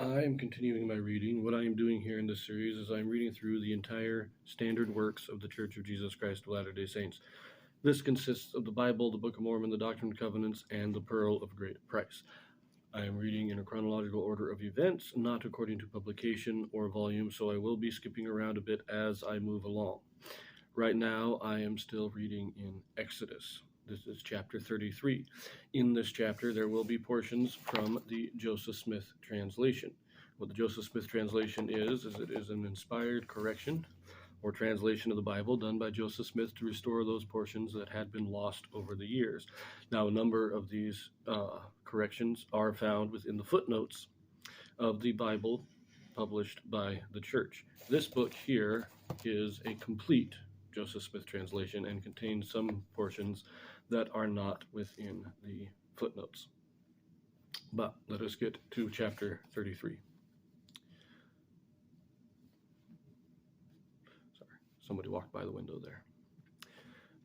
I am continuing my reading. What I am doing here in this series is I'm reading through the entire standard works of the Church of Jesus Christ of Latter-day Saints. This consists of the Bible, the Book of Mormon, the Doctrine and Covenants, and the Pearl of Great Price. I am reading in a chronological order of events, not according to publication or volume, so I will be skipping around a bit as I move along. Right now, I am still reading in Exodus. This is chapter 33. In this chapter, there will be portions from the Joseph Smith translation. What the Joseph Smith translation is it is an inspired correction or translation of the Bible done by Joseph Smith to restore those portions that had been lost over the years. Now, a number of these corrections are found within the footnotes of the Bible published by the church. This book here is a complete Joseph Smith translation and contains some portions that are not within the footnotes. But let us get to chapter 33. Sorry, somebody walked by the window there.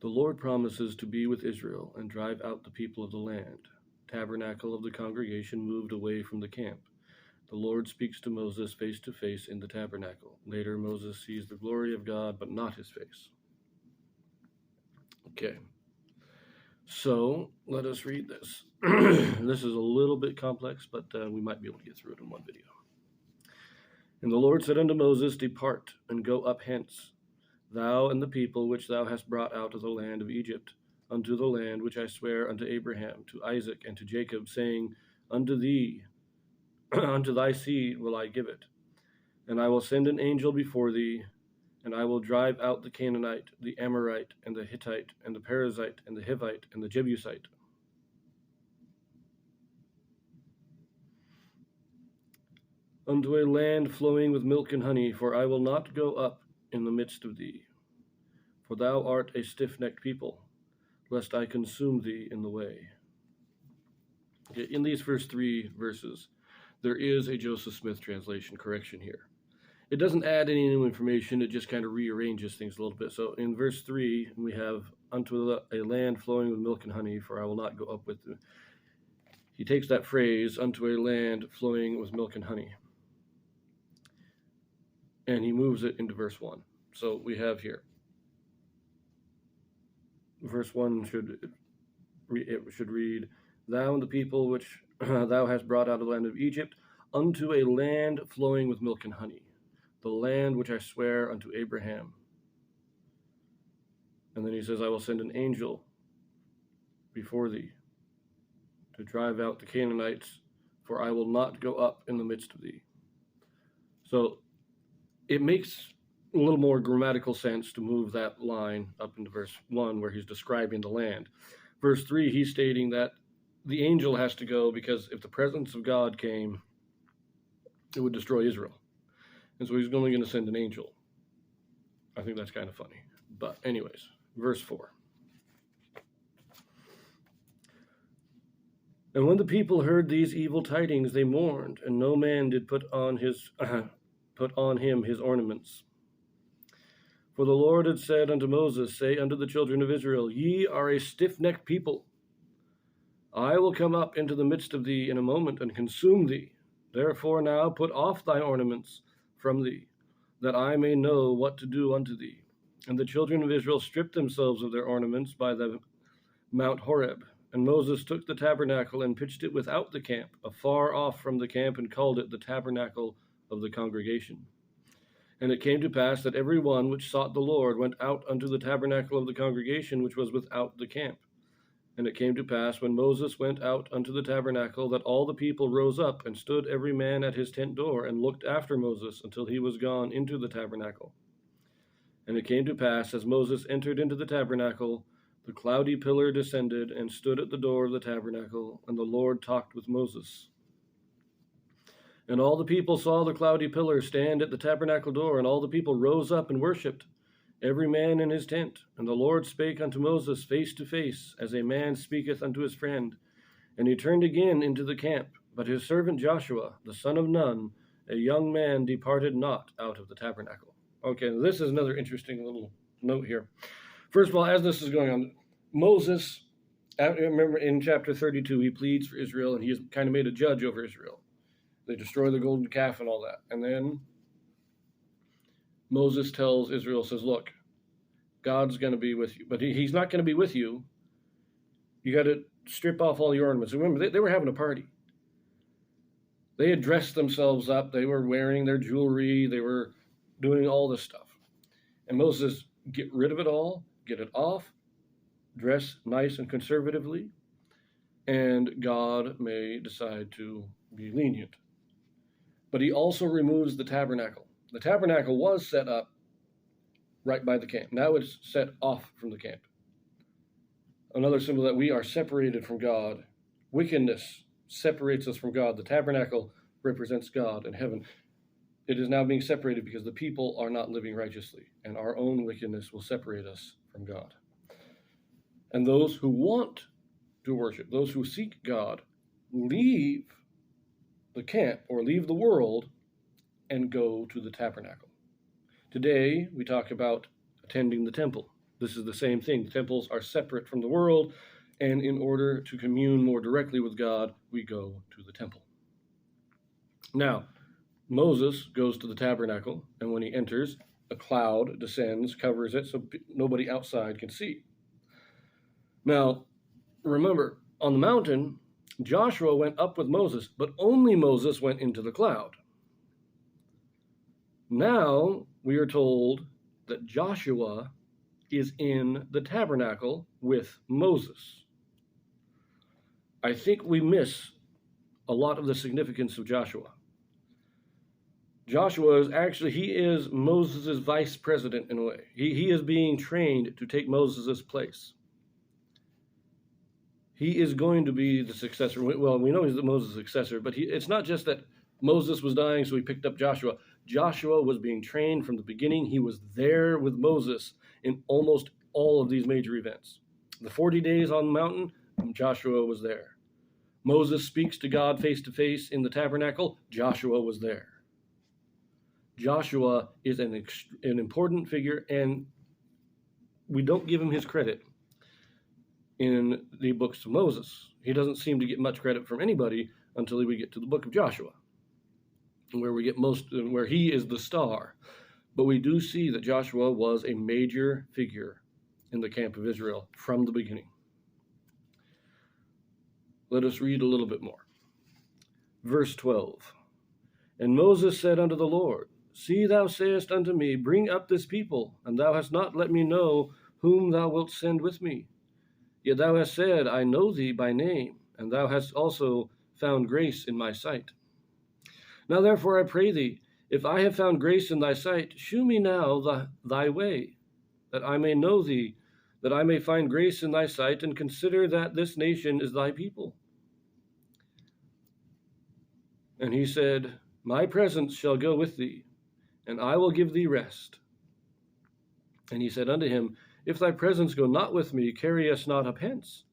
The Lord promises to be with Israel and drive out the people of the land. Tabernacle of the congregation moved away from the camp. The Lord speaks to Moses face to face in the tabernacle. Later, Moses sees the glory of God, but not his face. Okay, so let us read this. This is a little bit complex, but we might be able to get through it in one video. And the Lord said unto Moses, Depart, and go up hence, thou and the people which thou hast brought out of the land of Egypt, unto the land which I swear unto Abraham, to Isaac, and to Jacob, saying, Unto thee, unto thy seed will I give it. And I will send an angel before thee, and I will drive out the Canaanite, the Amorite, and the Hittite, and the Perizzite, and the Hivite, and the Jebusite. Unto a land flowing with milk and honey, for I will not go up in the midst of thee. For thou art a stiff-necked people, lest I consume thee in the way. Okay, in these first three verses, there is a Joseph Smith translation correction here. It doesn't add any new information, it just kind of rearranges things a little bit. So in verse 3, we have, unto a land flowing with milk and honey, for I will not go up with them. He takes that phrase, unto a land flowing with milk and honey, and he moves it into verse 1. So we have here, verse 1 should read, Thou and the people which thou hast brought out of the land of Egypt, unto a land flowing with milk and honey, the land which I swear unto Abraham. And then he says, I will send an angel before thee to drive out the Canaanites, for I will not go up in the midst of thee. So it makes a little more grammatical sense to move that line up into verse 1 where he's describing the land. Verse 3, he's stating that the angel has to go because if the presence of God came, it would destroy Israel. And so he's only going to send an angel. I think that's kind of funny. But anyways, verse 4. And when the people heard these evil tidings, they mourned, and no man did put on him his ornaments. For the Lord had said unto Moses, Say unto the children of Israel, Ye are a stiff-necked people. I will come up into the midst of thee in a moment, and consume thee. Therefore now put off thy ornaments from thee, that I may know what to do unto thee. And the children of Israel stripped themselves of their ornaments by the Mount Horeb. And Moses took the tabernacle and pitched it without the camp, afar off from the camp, and called it the tabernacle of the congregation. And it came to pass that every one which sought the Lord went out unto the tabernacle of the congregation, which was without the camp. And it came to pass, when Moses went out unto the tabernacle, that all the people rose up, and stood every man at his tent door, and looked after Moses until he was gone into the tabernacle. And it came to pass, as Moses entered into the tabernacle, the cloudy pillar descended, and stood at the door of the tabernacle, and the Lord talked with Moses. And all the people saw the cloudy pillar stand at the tabernacle door, and all the people rose up and worshipped, every man in his tent. And the Lord spake unto Moses face to face, as a man speaketh unto his friend. And he turned again into the camp. But his servant Joshua, the son of Nun, a young man, departed not out of the tabernacle. Okay, this is another interesting little note here. First of all, as this is going on, Moses, remember in chapter 32, he pleads for Israel, and he is kind of made a judge over Israel. They destroy the golden calf and all that. And then Moses tells Israel, says, look, God's going to be with you, but he's not going to be with you. You got to strip off all your ornaments. Remember, they were having a party. They had dressed themselves up. They were wearing their jewelry. They were doing all this stuff. And Moses, get rid of it all, get it off, dress nice and conservatively, and God may decide to be lenient. But he also removes the tabernacle. The tabernacle was set up right by the camp. Now it's set off from the camp. Another symbol that we are separated from God. Wickedness separates us from God. The tabernacle represents God in heaven. It is now being separated because the people are not living righteously, and our own wickedness will separate us from God. And those who want to worship, those who seek God, leave the camp or leave the world and go to the tabernacle. Today, we talk about attending the temple. This is the same thing. The temples are separate from the world, and in order to commune more directly with God, we go to the temple. Now, Moses goes to the tabernacle, and when he enters, a cloud descends, covers it, so nobody outside can see. Now, remember, on the mountain, Joshua went up with Moses, but only Moses went into the cloud. Now, we are told that Joshua is in the tabernacle with Moses. I think we miss a lot of the significance of Joshua. Joshua is actually, he is Moses' vice president in a way. He is being trained to take Moses' place. He is going to be the successor. Well, we know he's the Moses' successor, but it's not just that Moses was dying, so he picked up Joshua. Joshua was being trained from the beginning. He was there with Moses in almost all of these major events. The 40 days on the mountain, Joshua was there. Moses speaks to God face to face in the tabernacle. Joshua was there. Joshua is an important figure, and we don't give him his credit in the books of Moses. He doesn't seem to get much credit from anybody until we get to the book of Joshua, where we get where he is the star. But we do see that Joshua was a major figure in the camp of Israel from the beginning. Let us read a little bit more. Verse 12. And Moses said unto the Lord, See, thou sayest unto me, Bring up this people, and thou hast not let me know whom thou wilt send with me. Yet thou hast said, I know thee by name, and thou hast also found grace in my sight. Now therefore I pray thee, if I have found grace in thy sight, shew me now thy way, that I may know thee, that I may find grace in thy sight, and consider that this nation is thy people. And he said, My presence shall go with thee, and I will give thee rest. And he said unto him, If thy presence go not with me, carry us not up hence.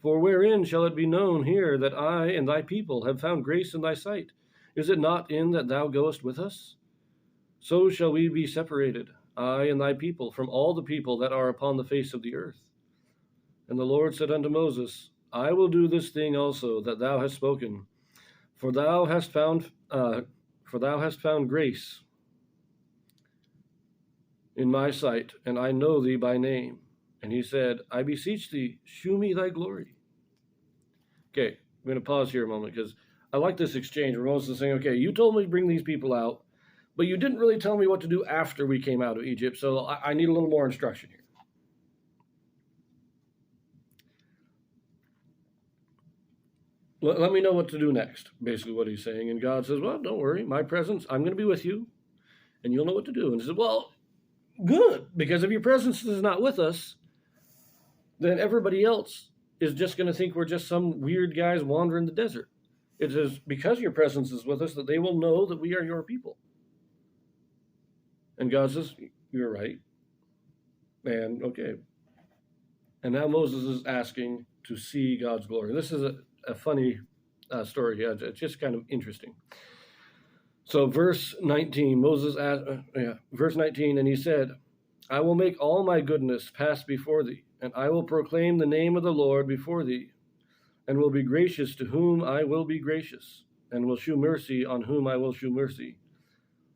For wherein shall it be known here that I and thy people have found grace in thy sight? Is it not in that thou goest with us? So shall we be separated, I and thy people, from all the people that are upon the face of the earth. And the Lord said unto Moses, I will do this thing also that thou hast spoken, for thou hast found grace in my sight, and I know thee by name. And he said, I beseech thee, shew me thy glory. Okay, I'm going to pause here a moment, because I like this exchange where Moses is saying, okay, you told me to bring these people out, but you didn't really tell me what to do after we came out of Egypt, so I need a little more instruction here. Let me know what to do next, basically what he's saying. And God says, well, don't worry, my presence, I'm going to be with you, and you'll know what to do. And he says, well, good, because if your presence is not with us, then everybody else is just going to think we're just some weird guys wandering the desert. It is because your presence is with us that they will know that we are your people. And God says, you're right. And okay. And now Moses is asking to see God's glory. This is a funny story here. It's just kind of interesting. So verse 19, Moses asked, verse 19, and he said, I will make all my goodness pass before thee, and I will proclaim the name of the Lord before thee, and will be gracious to whom I will be gracious, and will shew mercy on whom I will shew mercy.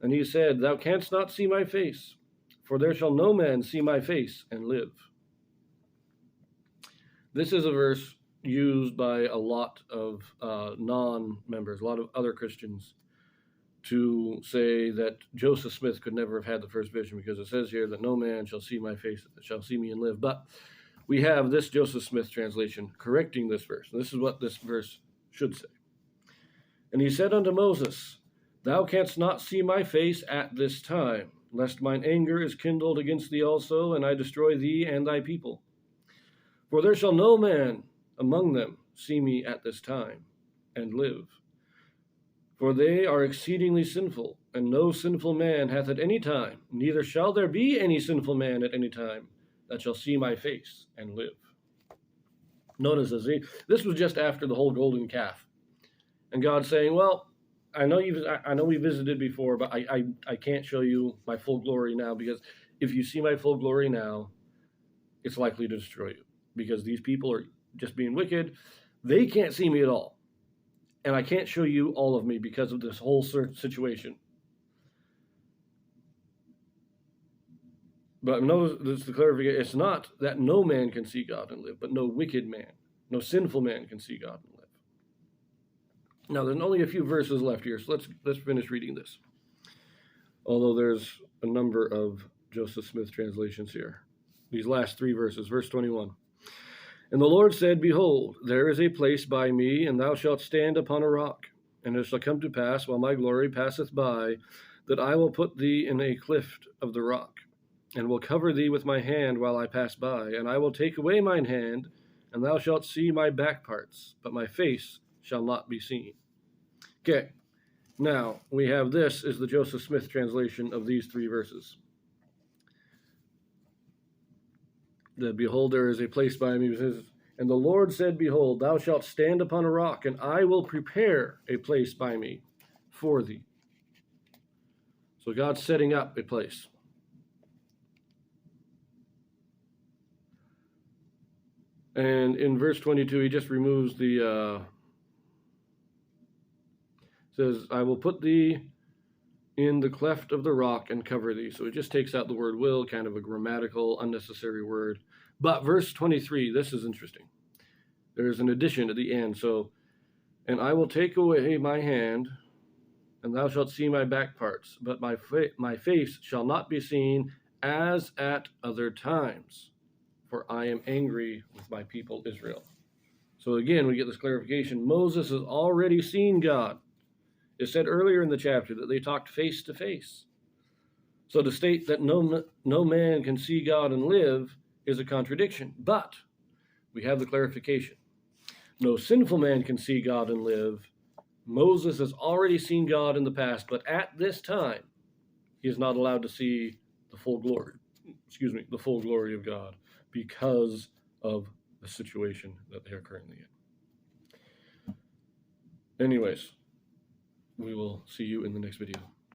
And he said, Thou canst not see my face, for there shall no man see my face and live. This is a verse used by a lot of non-members, a lot of other Christians, to say that Joseph Smith could never have had the first vision, because it says here that no man shall see my face, shall see me and live. But we have this Joseph Smith translation correcting this verse. And this is what this verse should say. And he said unto Moses, Thou canst not see my face at this time, lest mine anger is kindled against thee also, and I destroy thee and thy people. For there shall no man among them see me at this time, and live. For they are exceedingly sinful, and no sinful man hath at any time, neither shall there be any sinful man at any time, that shall see my face and live. Notice this was just after the whole golden calf. And God saying, well, I know we visited before, but I can't show you my full glory now, because if you see my full glory now, it's likely to destroy you, because these people are just being wicked. They can't see me at all. And I can't show you all of me because of this whole situation. But notice the clarification. It's not that no man can see God and live, but no wicked man, no sinful man can see God and live. Now, there's only a few verses left here, so let's finish reading this. Although there's a number of Joseph Smith translations here. These last three verses, verse 21. And the Lord said, Behold, there is a place by me, and thou shalt stand upon a rock. And it shall come to pass, while my glory passeth by, that I will put thee in a cleft of the rock, and will cover thee with my hand while I pass by. And I will take away mine hand, and thou shalt see my back parts, but my face shall not be seen. Okay, now we have this is the Joseph Smith translation of these three verses. That behold, there is a place by me. And the Lord said, Behold, thou shalt stand upon a rock, and I will prepare a place by me for thee. So God's setting up a place. And in verse 22, he just removes says, I will put thee in the cleft of the rock and cover thee. So it just takes out the word will, kind of a grammatical, unnecessary word. But verse 23, this is interesting. There's an addition at the end. So, and I will take away my hand, and thou shalt see my back parts, but my face shall not be seen as at other times, for I am angry with my people Israel. So again, we get this clarification. Moses has already seen God. It said earlier in the chapter that they talked face to face. So to state that no man can see God and live is a contradiction. But we have the clarification. No sinful man can see God and live. Moses has already seen God in the past, but at this time, he is not allowed to see the full glory. The full glory of God, because of the situation that they are currently in. Anyways, we will see you in the next video.